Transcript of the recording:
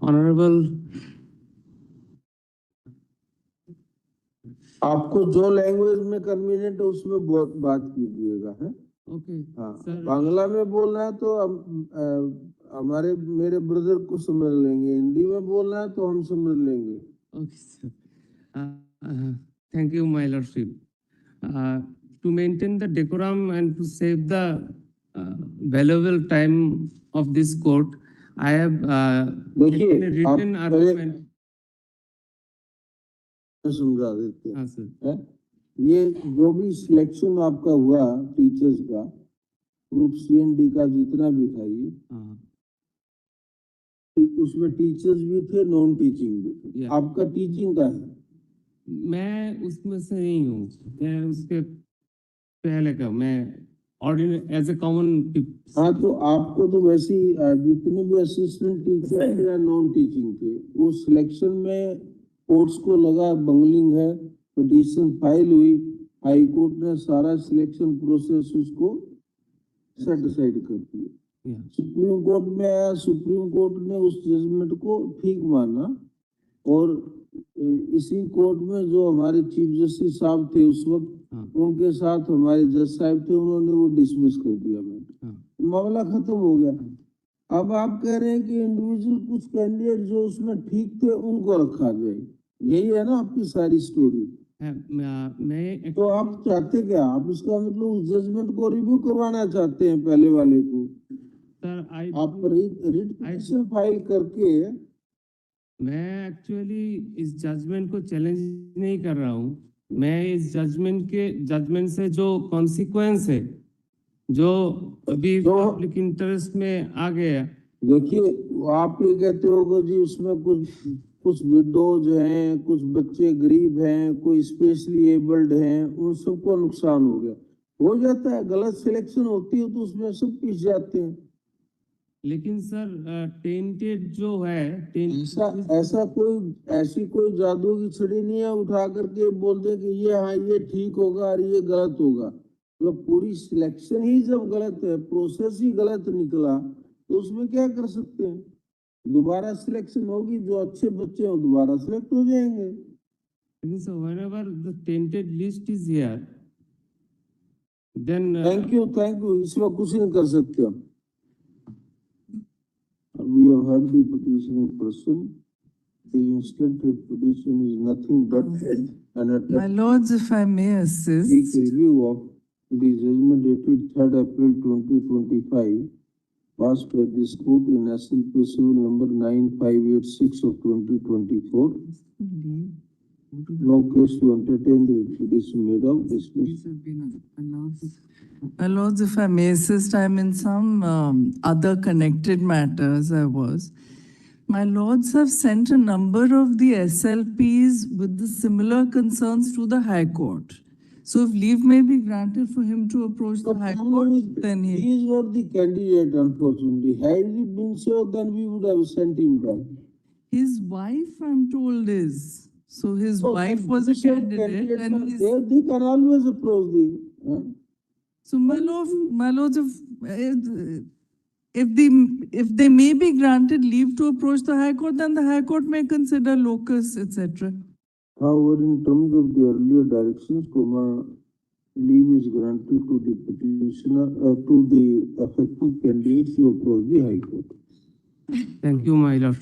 Honorable, आपको जो language में कन्वीनियंट है उसमें बात कीजिएगा, है? ओके हाँ, सर, बांग्ला में बोलना है तो हमारे मेरे ब्रदर को समझ लेंगे, हिंदी में बोलना है तो हम समझ लेंगे। Okay sir, thank you, my lordship. To maintain the decorum and to save the valuable time of this court, I have देखिए, taken a written आप argument. समझा देते हैं। हाँ सर, है? ये जो भी सिलेक्शन आपका हुआ टीचर्स का, ग्रुप CND का जितना भी था, ये उसमें टीचर्स भी थे, नॉन टीचिंग भी थे। Yeah. आपका टीचिंग का है? मैं उसमें से नहीं हूँ, मैं उसके पहले का, मैं ऑर्डिनरी एज ए कॉमन। हाँ, तो आपको तो वैसे ही जितने भी असिस्टेंट टीचर थे या नॉन टीचिंग थे, वो सिलेक्शन में कोर्ट्स को लगा बंगलिंग है, पिटीशन फाइल हुई, हाई कोर्ट ने सारा सिलेक्शन प्रोसेस उसको सेटिस्फाइड कर दिया। सुप्रीम कोर्ट में आया, सुप्रीम कोर्ट ने उस जजमेंट को ठीक माना, और इसी कोर्ट में जो हमारे चीफ जस्टिस साहब थे उस वक्त, उनके साथ हमारे जज साहब थे, उन्होंने वो डिसमिस कर दिया। मामला खत्म हो गया। अब आप कह रहे हैं कि इंडिविजुअल कुछ कैंडिडेट जो उसमें ठीक थे उनको रखा जाए, यही है ना आपकी सारी स्टोरी? मैं तो आप चाहते क्या? आप इसका मतलब उस जजमेंट को रिव्यू करवाना चाहते हैं पहले वाले को? सर, आप रिट पिटीशन फाइल करके। मैं एक्चुअली इस जजमेंट को चैलेंज नहीं कर रहा हूँ, मैं इस जजमेंट से जो कॉन्सिक्वेंस है, जो अभी पब्लिक इंटरेस्ट में आ गया। देखिए, आप ये कहते हो जी उसमें कुछ विडोज हैं, कुछ बच्चे गरीब हैं, कोई स्पेशली एबल्ड हैं, उन सबको नुकसान हो जाता है। गलत सिलेक्शन होती है तो उसमें सब पीस जाते हैं। लेकिन सर, टेंटेड जो है, ऐसी कोई जादू की छड़ी नहीं है उठा करके बोल दे कि ये हाँ ये ठीक होगा और ये गलत होगा। तो पूरी सिलेक्शन ही जब गलत है, प्रोसेस ही गलत निकला, तो उसमें क्या कर सकते हैं? दोबारा सिलेक्शन होगी, जो अच्छे बच्चे हो दोबारा सिलेक्ट हो जाएंगे। So whenever the tainted list is here, then thank you, इसमें कुछ नहीं कर सकते हम। We have heard the petition person. The instant petition is nothing but My lords, if I may assist. Review of the judgment dated 3rd April 2025, passed by this court in SLPC number 9586 of 2024. No case to entertain the petition made of dismissed. My lords, if I may assist, I am in some other connected matters I was. My lords have sent a number of the SLPs with the similar concerns to the High Court. So if leave may be granted for him to approach the High Court, then he is not the candidate, unfortunately. Had it been so, then we would have sent him back. His wife, I'm told, is. So his wife was a candidate, and they can always approach the. So my lords, if they may be granted leave to approach the High Court, then the High Court may consider locus, etc. However, in terms of the earlier directions, leave is granted to the petitioner, to the affected candidate to approach the High Court. Thank you, my lord.